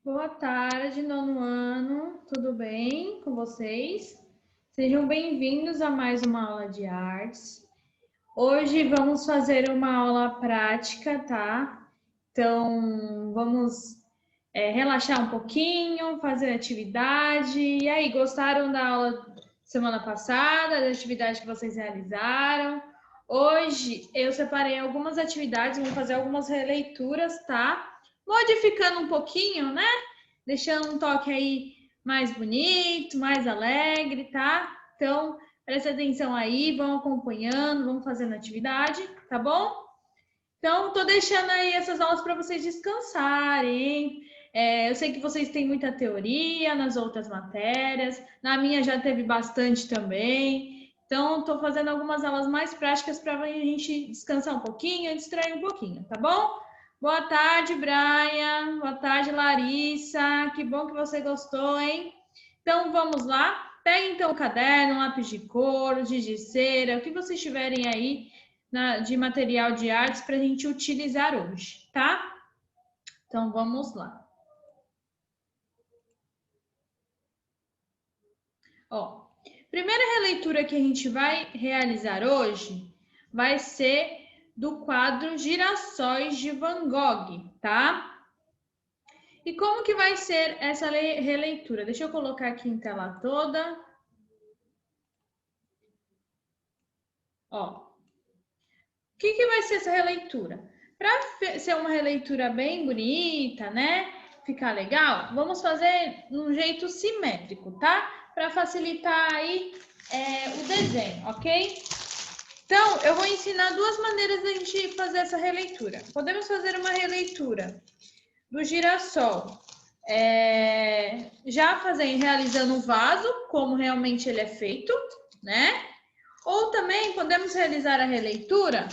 Boa tarde, nono ano, tudo bem com vocês? Sejam bem-vindos a mais uma aula de artes. Hoje vamos fazer uma aula prática, tá? Então, vamos relaxar um pouquinho, fazer atividade. E aí, gostaram da aula semana passada, da atividade que vocês realizaram? Hoje eu separei algumas atividades, vamos fazer algumas releituras, tá? Modificando um pouquinho, né? Deixando um toque aí mais bonito, mais alegre, tá? Então, preste atenção aí, vão acompanhando, vão fazendo atividade, tá bom? Então, tô deixando aí essas aulas para vocês descansarem. Eu sei que vocês têm muita teoria nas outras matérias, na minha já teve bastante também. Então, estou fazendo algumas aulas mais práticas para a gente descansar um pouquinho, distrair um pouquinho, tá bom? Boa tarde, Brian. Boa tarde, Larissa. Que bom que você gostou, hein? Então, vamos lá. Pegue então o caderno, um lápis de cor, giz de cera, o que vocês tiverem aí de material de artes para a gente utilizar hoje, tá? Então, vamos lá. Ó, primeira releitura que a gente vai realizar hoje vai ser do quadro Girassóis de Van Gogh, tá? E como que vai ser essa releitura? Deixa eu colocar aqui em tela toda. Ó, o que vai ser essa releitura? Para ser uma releitura bem bonita, né? Ficar legal, vamos fazer de um jeito simétrico, tá? Para facilitar aí o desenho, ok? Então, eu vou ensinar duas maneiras de a gente fazer essa releitura. Podemos fazer uma releitura do girassol, já realizando o vaso, como realmente ele é feito, né? Ou também podemos realizar a releitura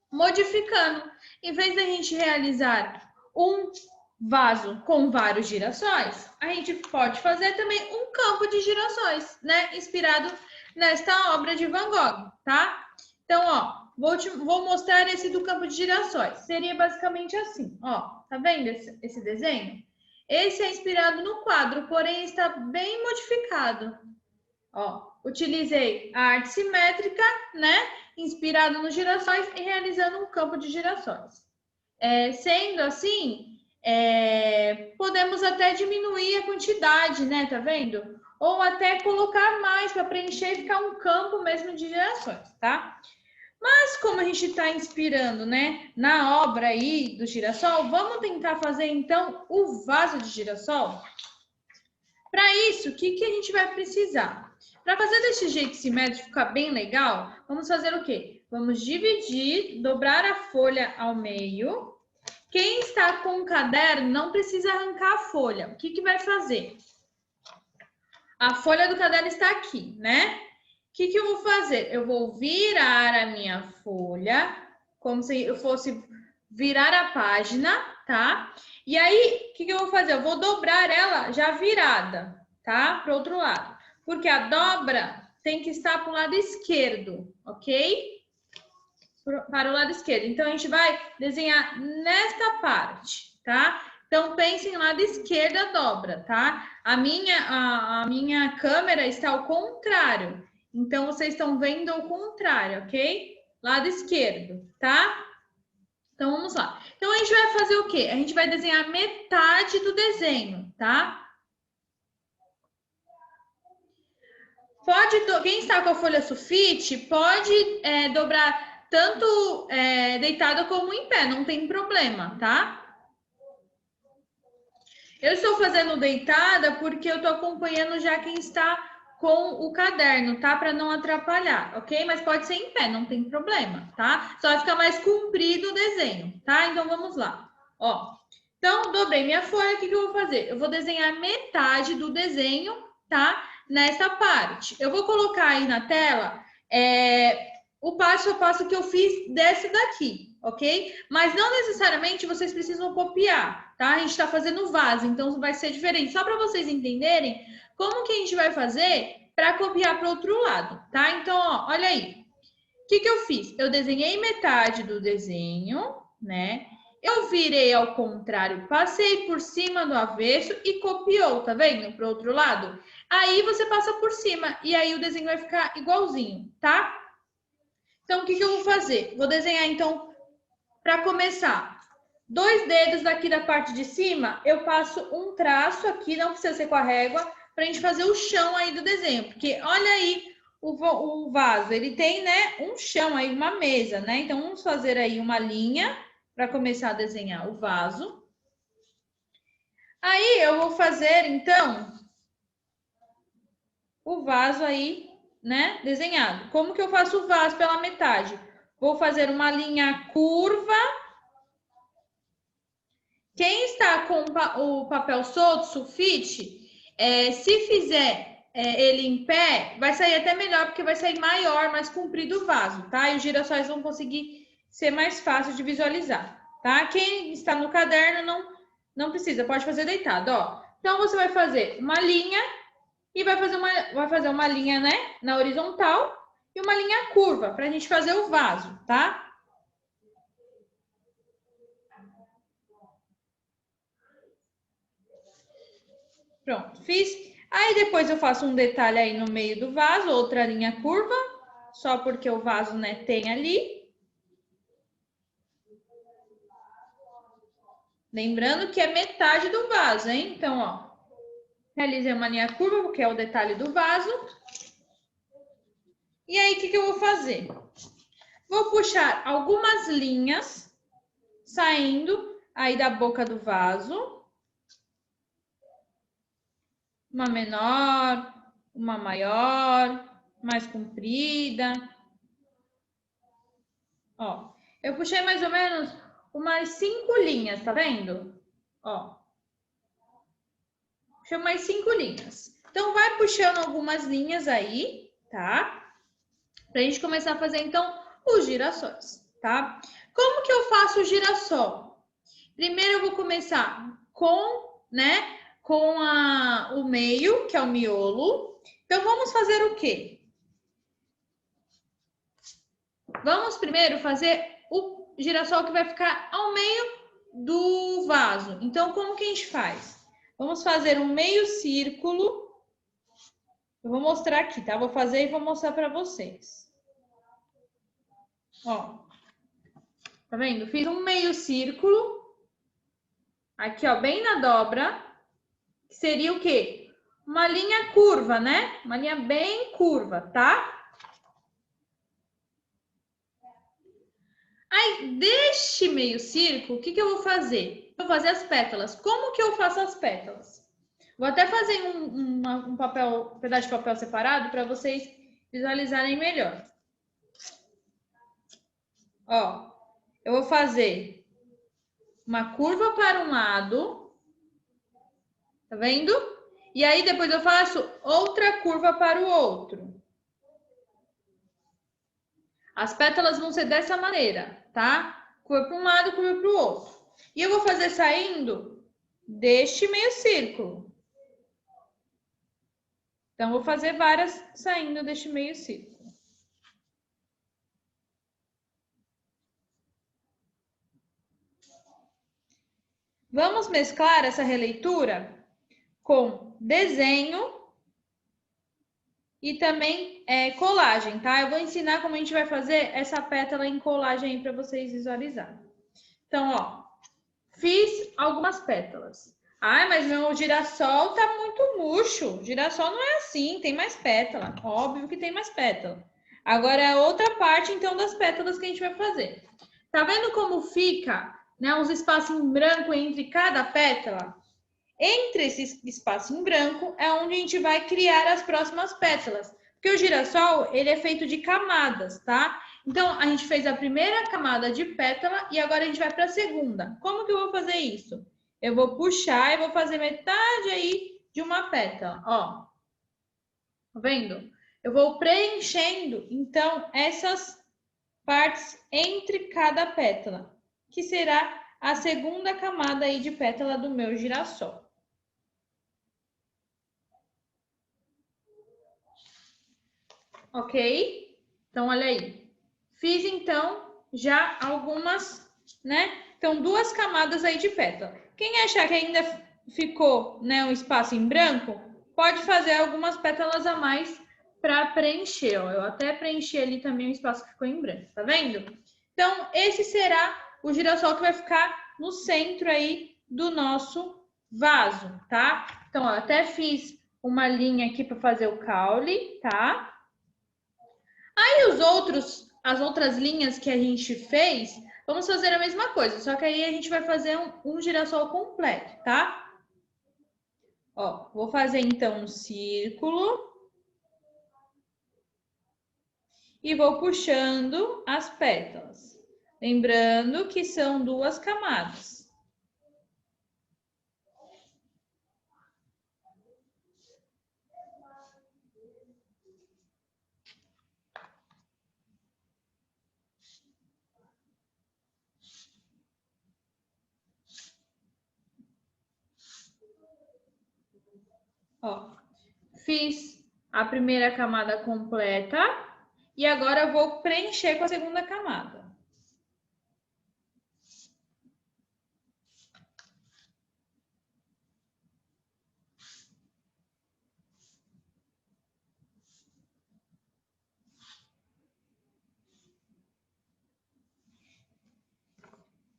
modificando. Em vez da gente realizar um vaso com vários girassóis, a gente pode fazer também um campo de girassóis, né? Inspirado nesta obra de Van Gogh, tá? Então, ó, vou mostrar esse do campo de girassóis. Seria basicamente assim, ó. Tá vendo esse desenho? Esse é inspirado no quadro, porém está bem modificado. Ó, utilizei a arte simétrica, né? Inspirado nos girassóis e realizando um campo de girassóis. Sendo assim, podemos até diminuir a quantidade, né? Tá vendo? Ou até colocar mais para preencher e ficar um campo mesmo de girassóis, tá? Mas como a gente está inspirando, né, na obra aí do girassol, vamos tentar fazer então o vaso de girassol? Para isso, o que a gente vai precisar? Para fazer desse jeito simétrico ficar bem legal, vamos fazer o quê? Vamos dividir, dobrar a folha ao meio. Quem está com o caderno não precisa arrancar a folha. O que vai fazer? A folha do caderno está aqui, né? O que eu vou fazer? Eu vou virar a minha folha, como se eu fosse virar a página, tá? E aí, o que eu vou fazer? Eu vou dobrar ela já virada, tá? Para o outro lado. Porque a dobra tem que estar para o lado esquerdo, ok? Para o lado esquerdo. Então, a gente vai desenhar nesta parte, tá? Então, pensem lado esquerdo a dobra, tá? A minha câmera está ao contrário. Então, vocês estão vendo ao contrário, ok? Lado esquerdo, tá? Então, vamos lá. Então, a gente vai fazer o quê? A gente vai desenhar metade do desenho, tá? Quem está com a folha sulfite, pode dobrar tanto deitado como em pé, não tem problema, tá? Eu estou fazendo deitada porque eu estou acompanhando já quem está com o caderno, tá? Para não atrapalhar, ok? Mas pode ser em pé, não tem problema, tá? Só vai ficar mais comprido o desenho, tá? Então vamos lá. Ó, então dobrei minha folha, o que eu vou fazer? Eu vou desenhar metade do desenho, tá? Nessa parte. Eu vou colocar aí na tela o passo a passo que eu fiz desse daqui, ok? Mas não necessariamente vocês precisam copiar, tá? A gente está fazendo vaso, então vai ser diferente. Só para vocês entenderem como que a gente vai fazer para copiar para o outro lado, tá? Então, ó, olha aí. O que eu fiz? Eu desenhei metade do desenho, né? Eu virei ao contrário, passei por cima do avesso e copiou, tá vendo? Para o outro lado. Aí você passa por cima e aí o desenho vai ficar igualzinho, tá? Então, o que eu vou fazer? Vou desenhar, então, para começar. 2 dedos daqui da parte de cima, eu passo um traço aqui, não precisa ser com a régua, para a gente fazer o chão aí do desenho. Porque olha aí o vaso, ele tem, né, um chão aí, uma mesa, né? Então, vamos fazer aí uma linha para começar a desenhar o vaso. Aí, eu vou fazer, então, o vaso aí, né, desenhado. Como que eu faço o vaso pela metade? Vou fazer uma linha curva. Quem está com o papel solto, sulfite, se fizer ele em pé, vai sair até melhor, porque vai sair maior, mais comprido o vaso, tá? E os girassóis vão conseguir ser mais fácil de visualizar, tá? Quem está no caderno não precisa, pode fazer deitado, ó. Então, você vai fazer uma linha e vai fazer uma linha, né, na horizontal e uma linha curva, para a gente fazer o vaso, tá? Pronto, fiz. Aí depois eu faço um detalhe aí no meio do vaso, outra linha curva, só porque o vaso, né, tem ali. Lembrando que é metade do vaso, hein? Então, ó, realizei uma linha curva, porque é o detalhe do vaso. E aí, o que eu vou fazer? Vou puxar algumas linhas saindo aí da boca do vaso. Uma menor, uma maior, mais comprida. Ó, eu puxei mais ou menos umas 5 linhas, tá vendo? Ó, puxei umas 5 linhas. Então, vai puxando algumas linhas aí, tá? Pra gente começar a fazer, então, os girassóis, tá? Como que eu faço o girassol? Primeiro, eu vou começar com, né, com o meio, que é o miolo. Então, vamos fazer o quê? Vamos primeiro fazer o girassol que vai ficar ao meio do vaso. Então, como que a gente faz? Vamos fazer um meio círculo. Eu vou mostrar aqui, tá? Vou fazer e vou mostrar para vocês. Ó, tá vendo? Fiz um meio círculo. Aqui, ó, bem na dobra. Que seria o quê? Uma linha curva, né? Uma linha bem curva, tá? Aí, deste meio círculo, o que eu vou fazer? Vou fazer as pétalas. Como que eu faço as pétalas? Vou até fazer um pedaço de papel separado para vocês visualizarem melhor. Ó, eu vou fazer uma curva para um lado, tá vendo? E aí depois eu faço outra curva para o outro. As pétalas vão ser dessa maneira, tá? Curva para um lado, curva para o outro. E eu vou fazer saindo deste meio círculo. Então, vou fazer várias saindo deste meio círculo. Vamos mesclar essa releitura com desenho e também colagem, tá? Eu vou ensinar como a gente vai fazer essa pétala em colagem aí para vocês visualizarem. Então, ó, fiz algumas pétalas. Ai, mas meu girassol tá muito murcho. Girassol não é assim, tem mais pétala. Óbvio que tem mais pétala. Agora é outra parte, então, das pétalas que a gente vai fazer. Tá vendo como fica, né, uns espaços em branco entre cada pétala? Entre esse espaço em branco é onde a gente vai criar as próximas pétalas. Porque o girassol, ele é feito de camadas, tá? Então, a gente fez a primeira camada de pétala e agora a gente vai para a segunda. Como que eu vou fazer isso? Eu vou puxar e vou fazer metade aí de uma pétala, ó. Tá vendo? Eu vou preenchendo, então, essas partes entre cada pétala, que será a segunda camada aí de pétala do meu girassol. Ok? Então, olha aí. Fiz, então, já algumas, né, Então, 2 camadas aí de pétala. Quem achar que ainda ficou, né, um espaço em branco, pode fazer algumas pétalas a mais para preencher, ó. Eu até preenchi ali também o espaço que ficou em branco, tá vendo? Então, esse será o girassol que vai ficar no centro aí do nosso vaso, tá? Então, ó, eu até fiz uma linha aqui para fazer o caule, tá? Aí as outras linhas que a gente fez, vamos fazer a mesma coisa, só que aí a gente vai fazer um girassol completo, tá? Ó, vou fazer então um círculo e vou puxando as pétalas. Lembrando que são 2 camadas. Ó, fiz a primeira camada completa e agora eu vou preencher com a segunda camada.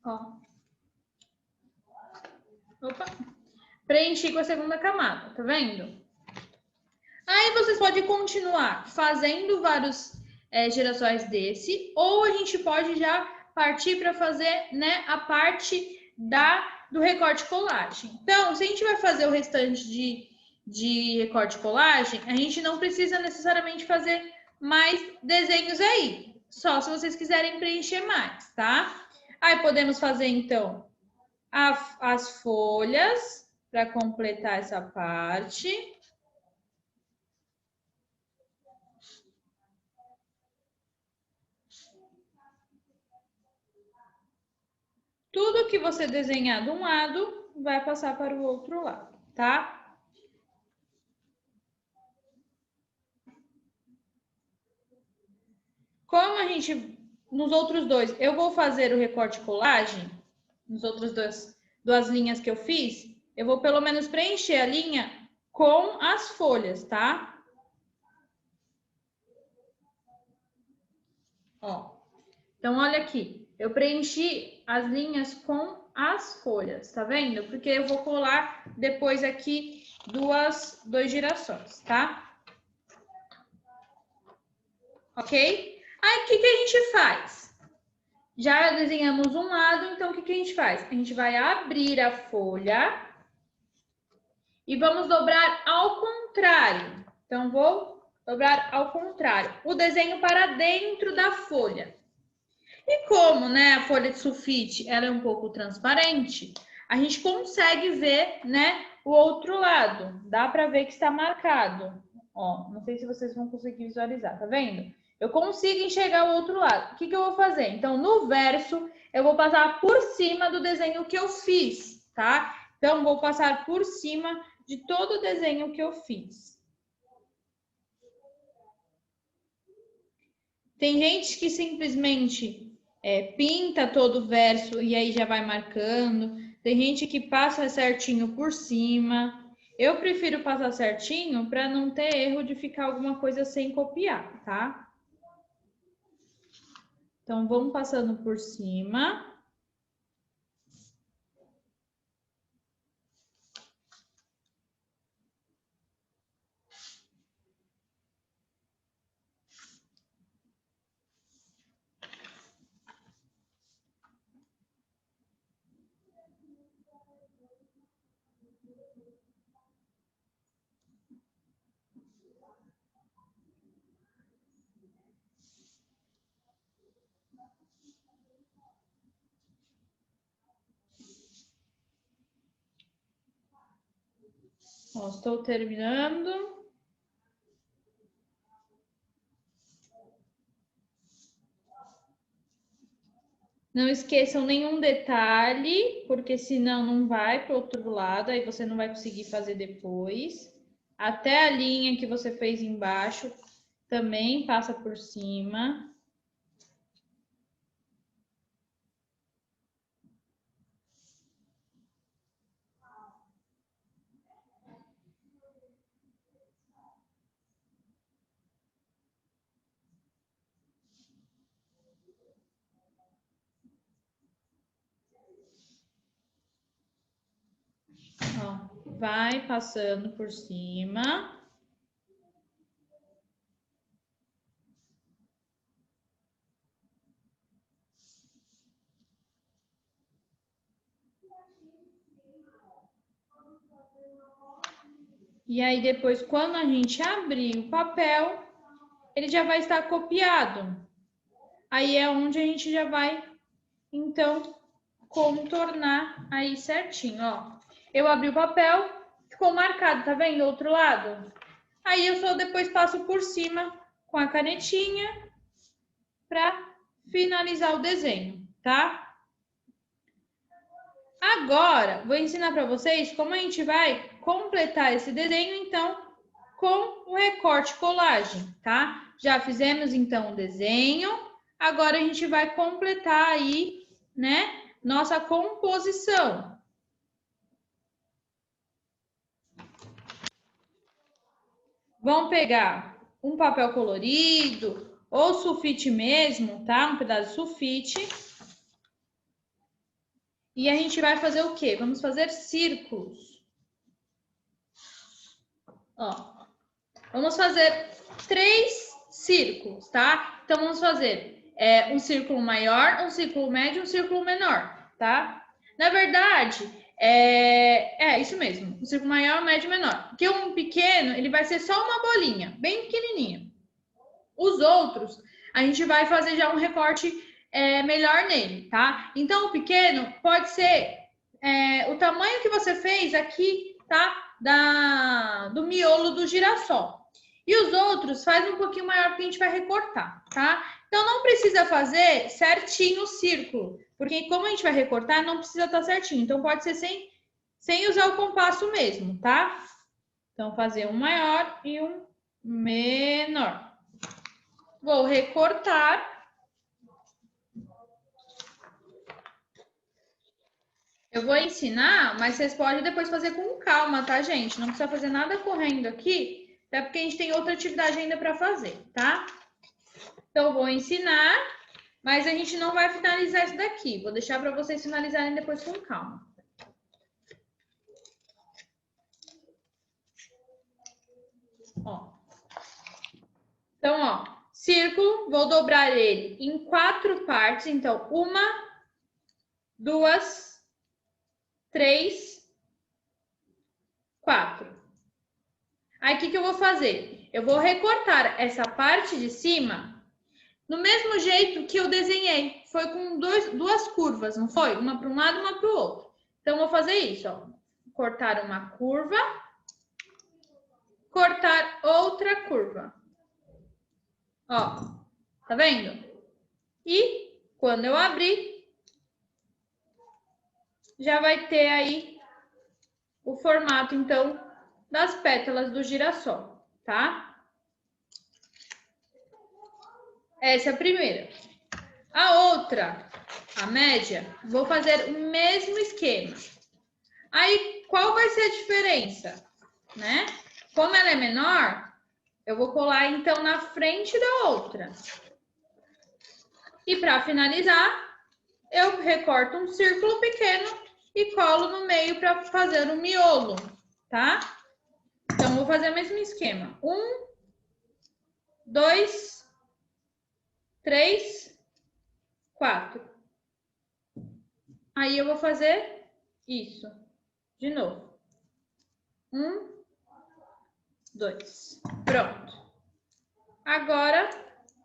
Ó. Opa. Preenchi com a segunda camada, tá vendo? Aí vocês podem continuar fazendo vários girassóis desse, ou a gente pode já partir para fazer, né, a parte do recorte colagem. Então, se a gente vai fazer o restante de recorte colagem, a gente não precisa necessariamente fazer mais desenhos aí, só se vocês quiserem preencher mais, tá? Aí podemos fazer, então, as folhas para completar essa parte. Tudo que você desenhar de um lado vai passar para o outro lado, tá? Como a gente, nos outros dois, eu vou fazer o recorte colagem, nos outros duas linhas que eu fiz, eu vou pelo menos preencher a linha com as folhas, tá? Ó. Então, olha aqui, eu preenchi as linhas com as folhas, tá vendo? Porque eu vou colar depois aqui dois girassóis, tá? Ok? Aí, o que a gente faz? Já desenhamos um lado, então o que a gente faz? A gente vai abrir a folha e vamos dobrar ao contrário. Então, vou dobrar ao contrário. O desenho para dentro da folha. E como, né, a folha de sulfite, ela é um pouco transparente, a gente consegue ver, né, o outro lado. Dá para ver que está marcado. Ó, não sei se vocês vão conseguir visualizar, tá vendo? Eu consigo enxergar o outro lado. O que eu vou fazer? Então, no verso, eu vou passar por cima do desenho que eu fiz, tá? Então, vou passar por cima de todo o desenho que eu fiz. Tem gente que simplesmente pinta todo o verso e aí já vai marcando. Tem gente que passa certinho por cima. Eu prefiro passar certinho para não ter erro de ficar alguma coisa sem copiar, tá? Então, vamos passando por cima. Ó, estou terminando. Não esqueçam nenhum detalhe, porque senão não vai para o outro lado, aí você não vai conseguir fazer depois. Até a linha que você fez embaixo também passa por cima. Ó, vai passando por cima. E aí, depois, quando a gente abrir o papel, ele já vai estar copiado. Aí é onde a gente já vai, então, contornar aí certinho, ó. Eu abri o papel, ficou marcado, tá vendo? Do outro lado. Aí eu só depois passo por cima com a canetinha para finalizar o desenho, tá? Agora, vou ensinar para vocês como a gente vai completar esse desenho, então, com o recorte colagem, tá? Já fizemos, então, o desenho. Agora, a gente vai completar aí, né, nossa composição. Vamos pegar um papel colorido ou sulfite mesmo, tá? Um pedaço de sulfite. E a gente vai fazer o quê? Vamos fazer círculos. Ó, vamos fazer 3 círculos, tá? Então, vamos fazer um círculo maior, um círculo médio e um círculo menor, tá? Na verdade, isso mesmo. Um círculo maior, médio e menor. Porque um pequeno, ele vai ser só uma bolinha, bem pequenininha. Os outros, a gente vai fazer já um recorte melhor nele, tá? Então, o pequeno pode ser o tamanho que você fez aqui, tá? Do miolo do girassol. E os outros faz um pouquinho maior porque a gente vai recortar, tá? Então, não precisa fazer certinho o círculo, porque como a gente vai recortar, não precisa estar certinho. Então, pode ser sem usar o compasso mesmo, tá? Então, fazer um maior e um menor. Vou recortar. Eu vou ensinar, mas vocês podem depois fazer com calma, tá, gente? Não precisa fazer nada correndo aqui, até porque a gente tem outra atividade ainda para fazer, tá? Então, eu vou ensinar, mas a gente não vai finalizar isso daqui. Vou deixar para vocês finalizarem depois com calma. Ó. Então, ó, círculo, vou dobrar ele em 4 partes. Então, 1, 2, 3, 4. Aí, o que eu vou fazer? Eu vou recortar essa parte de cima do mesmo jeito que eu desenhei. Foi com 2 curvas, não foi? Uma para um lado e uma para o outro. Então, eu vou fazer isso, ó. Cortar uma curva, cortar outra curva. Ó, tá vendo? E quando eu abrir, já vai ter aí o formato, então, das pétalas do girassol, tá? Essa é a primeira. A outra, a média, vou fazer o mesmo esquema. Aí, qual vai ser a diferença, né? Como ela é menor, eu vou colar, então, na frente da outra. E para finalizar, eu recorto um círculo pequeno e colo no meio para fazer o miolo, tá? Então, vou fazer o mesmo esquema. 1, 2, 3, 4. Aí, eu vou fazer isso. De novo. 1, 2. Pronto. Agora,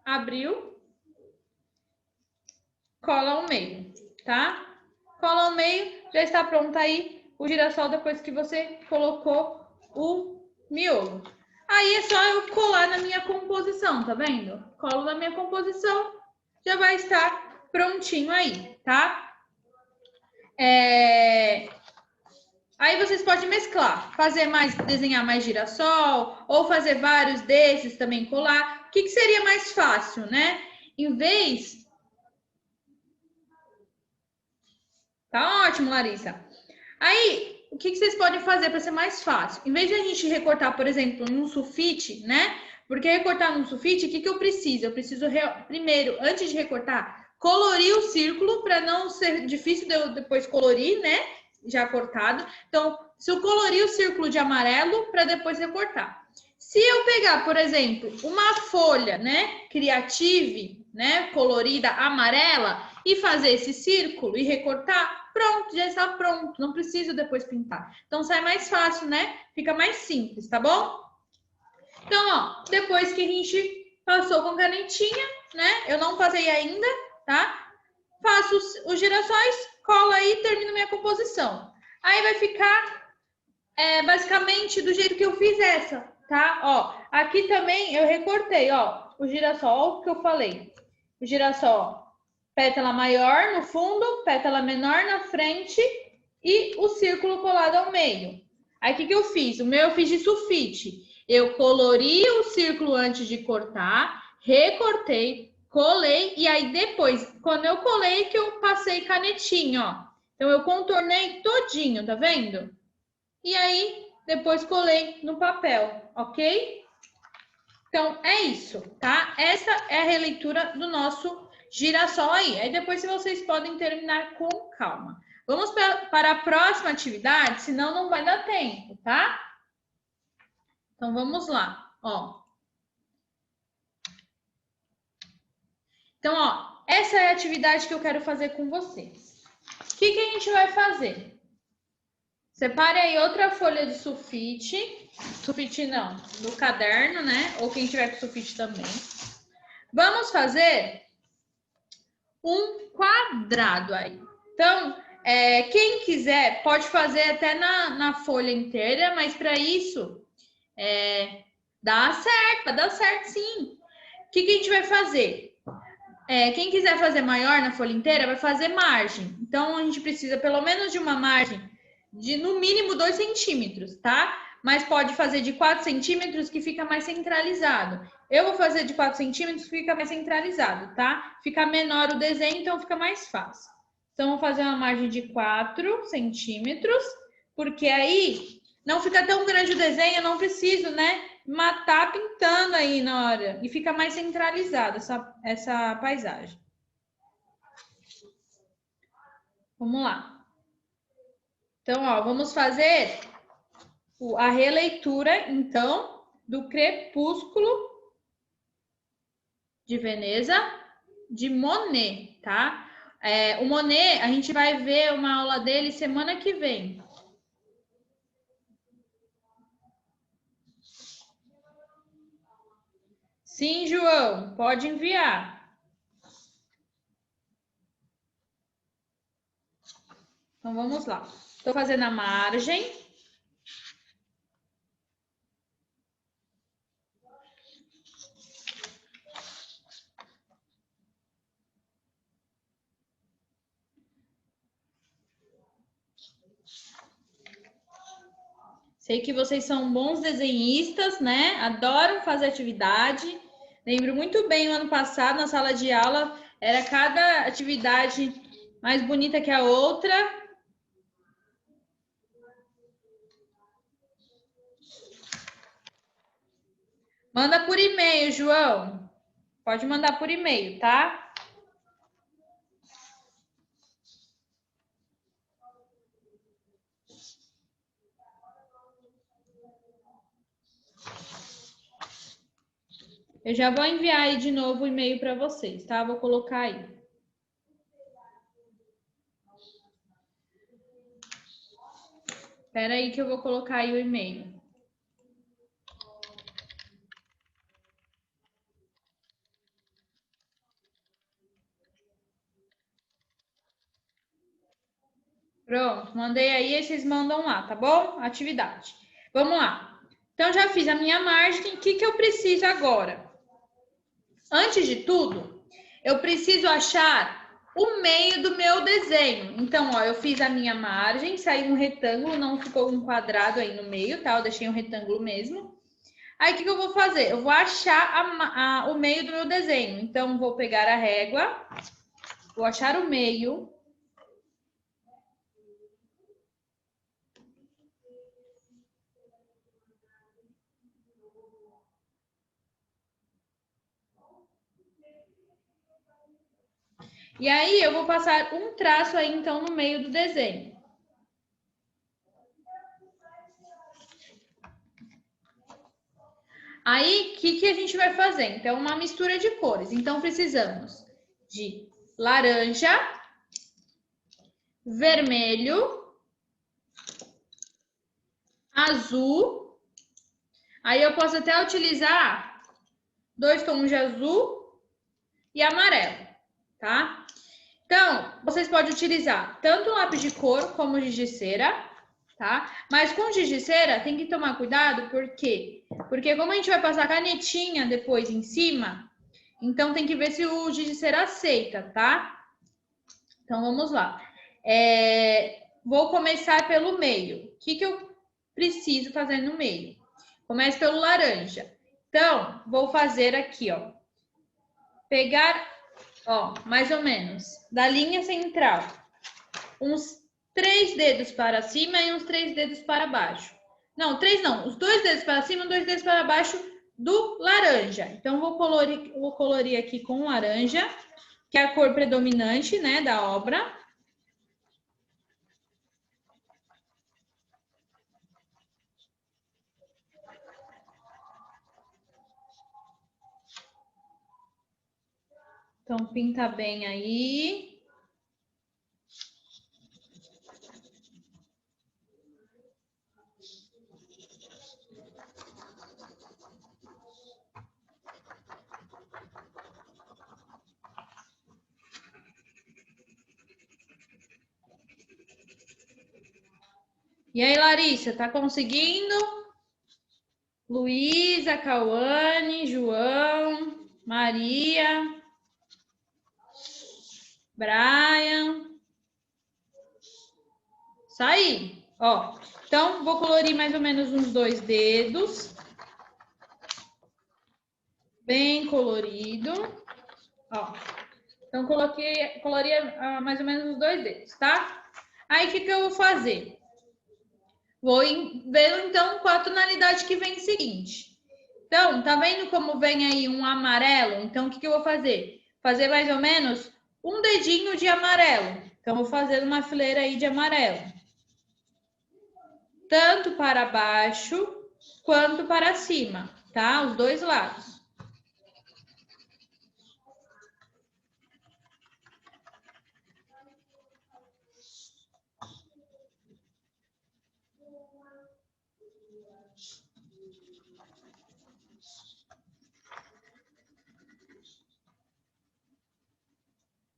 abriu. Cola ao meio, tá? Cola ao meio, já está pronto aí o girassol depois que você colocou o miolo. Aí é só eu colar na minha composição, tá vendo? Colo na minha composição, já vai estar prontinho aí, tá? Aí vocês podem mesclar, desenhar mais girassol, ou fazer vários desses também colar. O que seria mais fácil, né? Em vez... Tá ótimo, Larissa. Aí, o que vocês podem fazer para ser mais fácil? Em vez de a gente recortar, por exemplo, num sulfite, né? Porque recortar num sulfite, o que eu preciso? Eu preciso, primeiro, antes de recortar, colorir o círculo para não ser difícil de eu depois colorir, né? Já cortado. Então, preciso colorir o círculo de amarelo para depois recortar. Se eu pegar, por exemplo, uma folha, né, Creative, né, colorida amarela e fazer esse círculo e recortar, pronto, já está pronto, não preciso depois pintar. Então sai mais fácil, né? Fica mais simples, tá bom? Então, ó, depois que a gente passou com canetinha, né? Eu não passei ainda, tá? Faço os girassóis, colo aí e termino minha composição. Aí vai ficar basicamente do jeito que eu fiz essa, tá? Ó, aqui também eu recortei, ó, o girassol, ó, o que eu falei. O girassol, pétala maior no fundo, pétala menor na frente e o círculo colado ao meio. Aí o que eu fiz? O meu eu fiz de sulfite. Eu colori o círculo antes de cortar, recortei, colei e aí depois, quando eu colei, que eu passei canetinha, ó. Então eu contornei todinho, tá vendo? E aí depois colei no papel, ok? Então é isso, tá? Essa é a releitura do nosso girassol aí. Aí depois vocês podem terminar com calma. Vamos para a próxima atividade, senão não vai dar tempo, tá? Então vamos lá, ó. Então, ó, essa é a atividade que eu quero fazer com vocês. O que a gente vai fazer? Separe aí outra folha de sulfite. Sulfite não, do caderno, né? Ou quem tiver com sulfite também. Vamos fazer um quadrado aí. Então, quem quiser pode fazer até na folha inteira, mas para isso dá certo sim. O que a gente vai fazer? Quem quiser fazer maior na folha inteira vai fazer margem. Então, a gente precisa pelo menos de uma margem de no mínimo 2 centímetros, tá? Mas pode fazer de 4 centímetros que fica mais centralizado. Eu vou fazer de 4 centímetros que fica mais centralizado, tá? Fica menor o desenho, então fica mais fácil. Então, vou fazer uma margem de 4 centímetros, porque aí não fica tão grande o desenho, eu não preciso, né? Matar pintando aí na hora. E fica mais centralizada essa paisagem. Vamos lá. Então, ó, vamos fazer a releitura, então, do Crepúsculo de Veneza, de Monet, tá? O Monet, a gente vai ver uma aula dele semana que vem. Sim, João, pode enviar. Então, vamos lá. Estou fazendo a margem. Sei que vocês são bons desenhistas, né? Adoram fazer atividade. Lembro muito bem o ano passado, na sala de aula, era cada atividade mais bonita que a outra. Manda por e-mail, João. Pode mandar por e-mail, tá? Eu já vou enviar aí de novo o e-mail para vocês, tá? Vou colocar aí. Espera aí que eu vou colocar aí o e-mail. Pronto, mandei aí e vocês mandam lá, tá bom? Atividade. Vamos lá. Então, já fiz a minha margem. O que eu preciso agora? Antes de tudo, eu preciso achar o meio do meu desenho. Então, ó, eu fiz a minha margem, saiu um retângulo, não ficou um quadrado aí no meio, tá? Eu deixei um retângulo mesmo. Aí, o que eu vou fazer? Eu vou achar o meio do meu desenho. Então, vou pegar a régua, vou achar o meio. E aí, eu vou passar um traço aí, então, no meio do desenho. Aí, o que a gente vai fazer? Então, uma mistura de cores. Então, precisamos de laranja, vermelho, azul. Aí, eu posso até utilizar 2 tons de azul e amarelo, tá? Então, vocês podem utilizar tanto lápis de cor como giz de cera, tá? Mas com giz de cera tem que tomar cuidado, por quê? Porque como a gente vai passar canetinha depois em cima, então tem que ver se o giz de cera aceita, tá? Então vamos lá. Vou começar pelo meio. O que eu preciso fazer no meio? Começo pelo laranja. Então, vou fazer aqui, ó. Pegar, ó, mais ou menos, da linha central, uns 3 dedos para cima e uns 3 dedos para baixo. Não, 3 não, os 2 dedos para cima e 2 dedos para baixo do laranja. Então, vou colorir aqui com laranja, que é a cor predominante, né, da obra. Então, pinta bem aí. E aí, Larissa, tá conseguindo? Luísa, Cauane, João, Maria, Brian. Isso aí, ó. Então, vou colorir mais ou menos uns 2 dedos. Bem colorido. Ó. Então, colori mais ou menos os 2 dedos, tá? Aí, o que eu vou fazer? Vou ver, então, com a tonalidade que vem seguinte. Então, tá vendo como vem aí um amarelo? Então, o que eu vou fazer? Fazer mais ou menos um dedinho de amarelo. Então, vou fazer uma fileira aí de amarelo. Tanto para baixo quanto para cima, tá? Os 2 lados.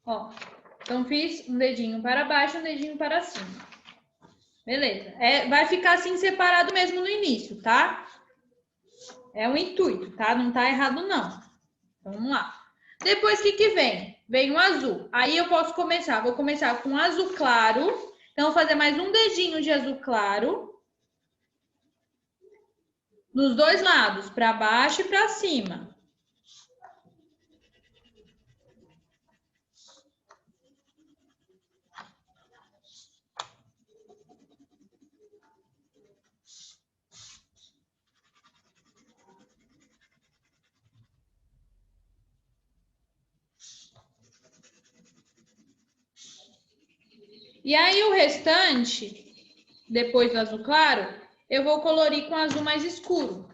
Ó, então fiz um dedinho para baixo, um dedinho para cima. Beleza. Vai ficar assim separado mesmo no início, tá? É o intuito, tá? Não tá errado, não. Então, vamos lá. Depois, o que vem? Vem o azul. Aí eu posso começar. Vou começar com azul claro. Então, vou fazer mais um dedinho de azul claro. Nos 2 lados, para baixo e para cima. E aí, o restante, depois do azul claro, eu vou colorir com azul mais escuro.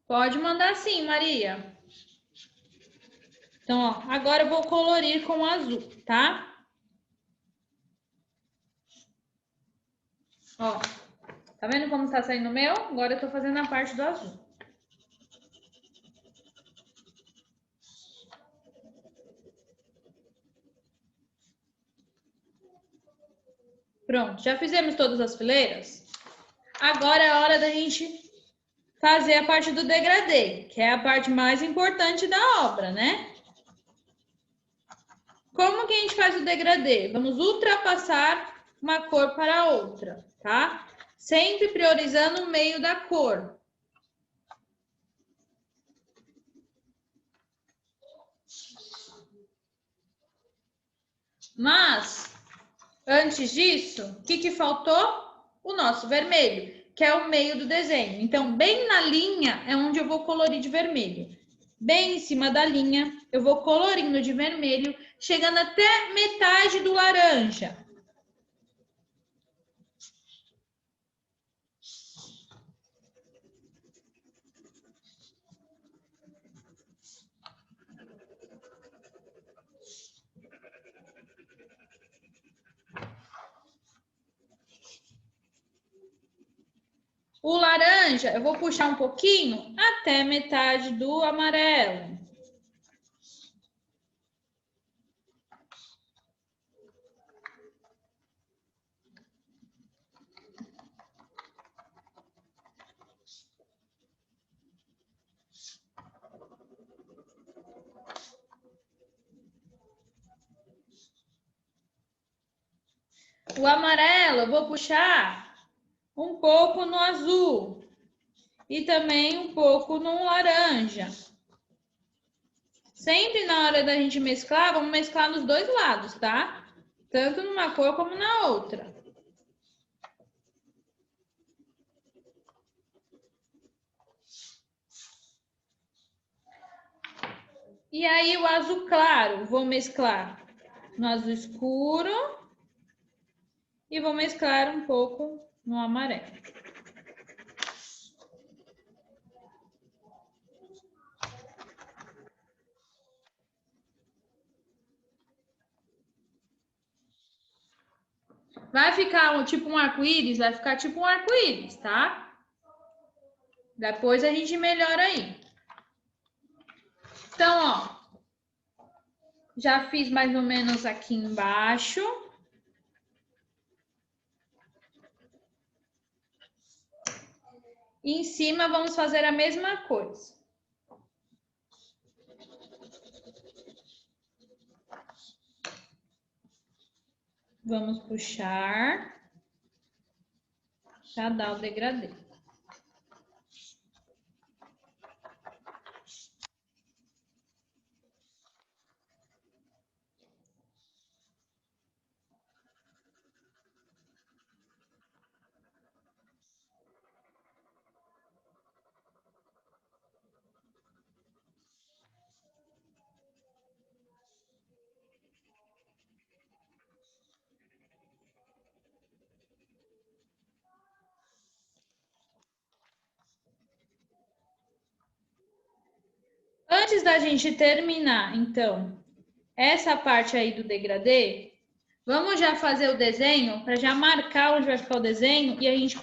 Pode mandar sim, Maria. Então, ó, agora eu vou colorir com azul, tá? Ó, tá vendo como tá saindo o meu? Agora eu tô fazendo a parte do azul. Pronto, já fizemos todas as fileiras? Agora é a hora da gente fazer a parte do degradê, que é a parte mais importante da obra, né? Como que a gente faz o degradê? Vamos ultrapassar uma cor para a outra, tá? Sempre priorizando o meio da cor. Mas, antes disso, o que faltou? O nosso vermelho, que é o meio do desenho. Então, bem na linha é onde eu vou colorir de vermelho. bem em cima da linha. Eu vou colorindo de vermelho, chegando até metade do laranja. O laranja, eu vou puxar um pouquinho até metade do amarelo. O amarelo, eu vou puxar um pouco no azul e também um pouco no laranja. Sempre na hora da gente mesclar, vamos mesclar nos dois lados, tá? Tanto numa cor como na outra. E aí o azul claro, vou mesclar no azul escuro e vou mesclar um pouco no amarelo. Vai ficar tipo um arco-íris? Vai ficar tipo um arco-íris, tá? Depois a gente melhora aí. Então, ó, já fiz mais ou menos aqui embaixo. E em cima vamos fazer a mesma coisa. Vamos puxar para dar o degradê. Antes da gente terminar, então, essa parte aí do degradê, vamos já fazer o desenho para já marcar onde vai ficar o desenho e a gente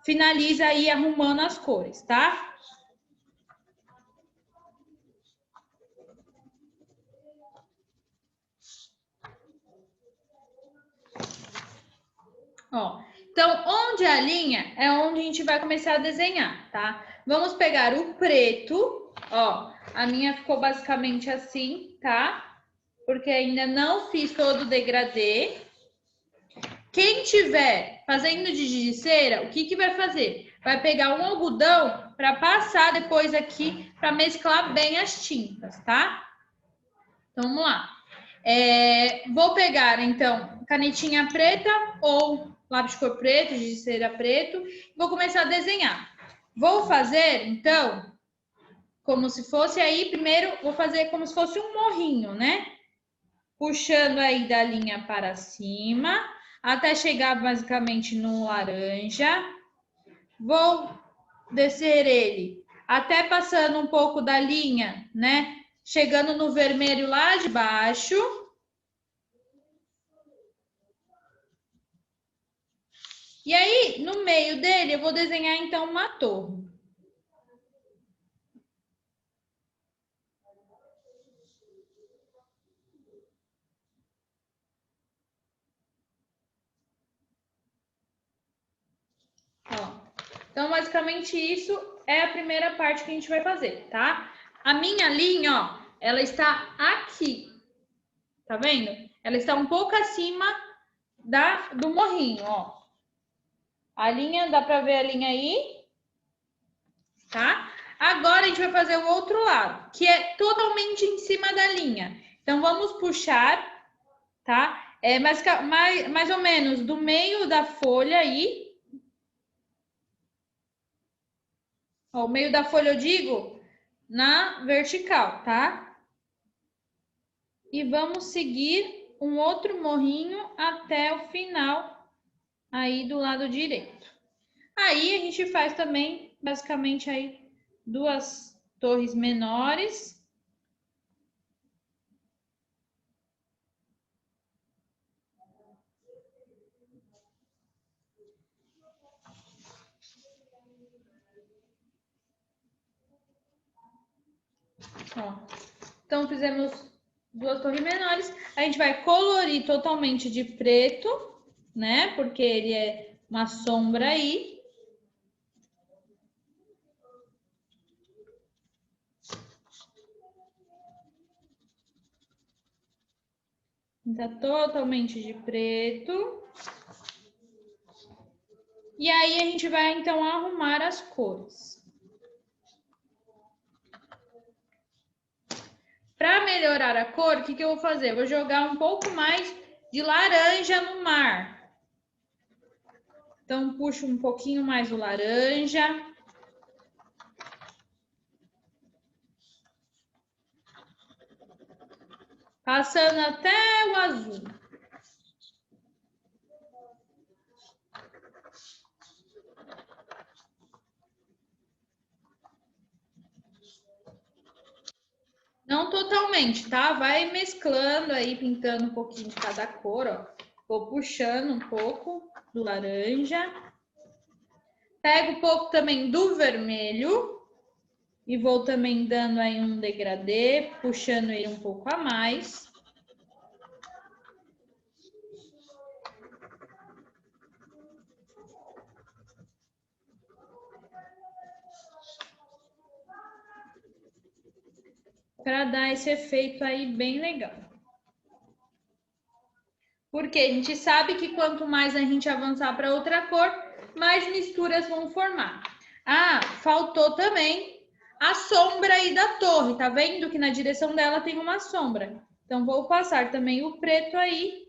finaliza aí arrumando as cores, tá? Ó, então, onde é a linha é onde a gente vai começar a desenhar, tá? Vamos pegar o preto, ó, a minha ficou basicamente assim, tá? Porque ainda não fiz todo o degradê. Quem tiver fazendo de giz de cera, o que que vai fazer? Vai pegar um algodão para passar depois aqui para mesclar bem as tintas, tá? Então, vamos lá. Vou pegar, então, canetinha preta ou lápis de cor preto, giz de cera preto. Vou começar a desenhar. Vou fazer, então, como se fosse aí, primeiro vou fazer como se fosse um morrinho, né? Puxando aí da linha para cima, até chegar basicamente no laranja. Vou descer ele até passando um pouco da linha, né? Chegando no vermelho lá de baixo. E aí, no meio dele, eu vou desenhar então uma torre. Ó. Então, basicamente, isso é a primeira parte que a gente vai fazer, tá? A minha linha, ó, ela está aqui. Tá vendo? Ela está um pouco acima do morrinho, ó. A linha, dá pra ver a linha aí? Tá? Agora a gente vai fazer o outro lado, que é totalmente em cima da linha. Então, vamos puxar, tá? Mais ou menos do meio da folha aí. Ó, o meio da folha eu digo na vertical, tá? E vamos seguir um outro morrinho até o final aí do lado direito. Aí a gente faz também, basicamente, aí 2 torres menores. Ó. Então, fizemos 2 torres menores. A gente vai colorir totalmente de preto, né? Porque ele é uma sombra aí. Tá totalmente de preto. E aí a gente vai então arrumar as cores. Para melhorar a cor, o que eu vou fazer? Eu vou jogar um pouco mais de laranja no mar. Então puxo um pouquinho mais o laranja. Passando até o azul. Não totalmente, tá? Vai mesclando aí, pintando um pouquinho de cada cor, ó. Vou puxando um pouco do laranja. Pego um pouco também do vermelho. E vou também dando aí um degradê, puxando ele um pouco a mais. Para dar esse efeito aí bem legal. Porque a gente sabe que quanto mais a gente avançar para outra cor, mais misturas vão formar. Ah, faltou também a sombra aí da torre, tá vendo que na direção dela tem uma sombra? Então, vou passar também o preto aí,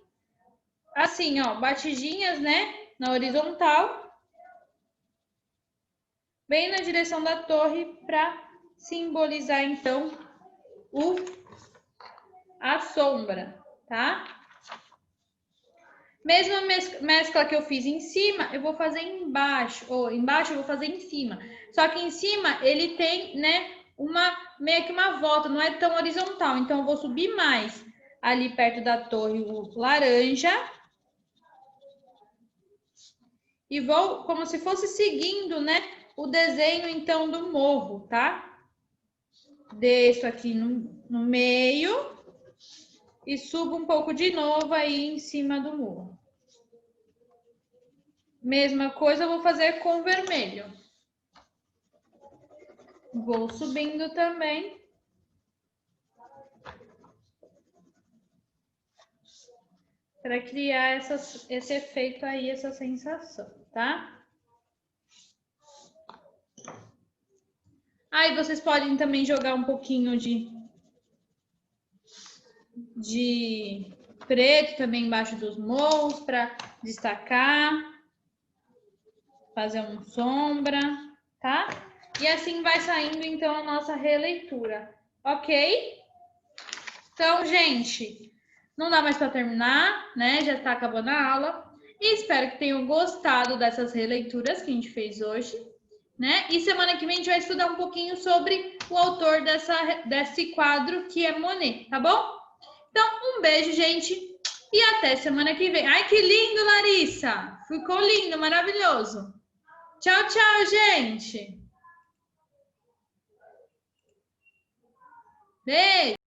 assim, ó, batidinhas, né, na horizontal, bem na direção da torre, para simbolizar, então, a sombra, tá? Mesma mescla que eu fiz em cima, eu vou fazer embaixo, ou embaixo eu vou fazer em cima. Só que em cima ele tem, né, meio que uma volta, não é tão horizontal. Então eu vou subir mais ali perto da torre o laranja. E vou como se fosse seguindo, né, o desenho então do morro, tá? Desço aqui no meio e subo um pouco de novo aí em cima do morro. Mesma coisa eu vou fazer com vermelho. Vou subindo também. Para criar esse efeito aí, essa sensação, tá? Aí vocês podem também jogar um pouquinho de preto também embaixo dos morros para destacar, fazer uma sombra, tá? E assim vai saindo então a nossa releitura, ok? Então, gente, não dá mais para terminar, né? Já está acabando a aula. E espero que tenham gostado dessas releituras que a gente fez hoje, né? E semana que vem a gente vai estudar um pouquinho sobre o autor desse quadro, que é Monet, tá bom? Então, um beijo, gente, e até semana que vem. Ai, que lindo, Larissa! Ficou lindo, maravilhoso. Tchau, tchau, gente! Beijo!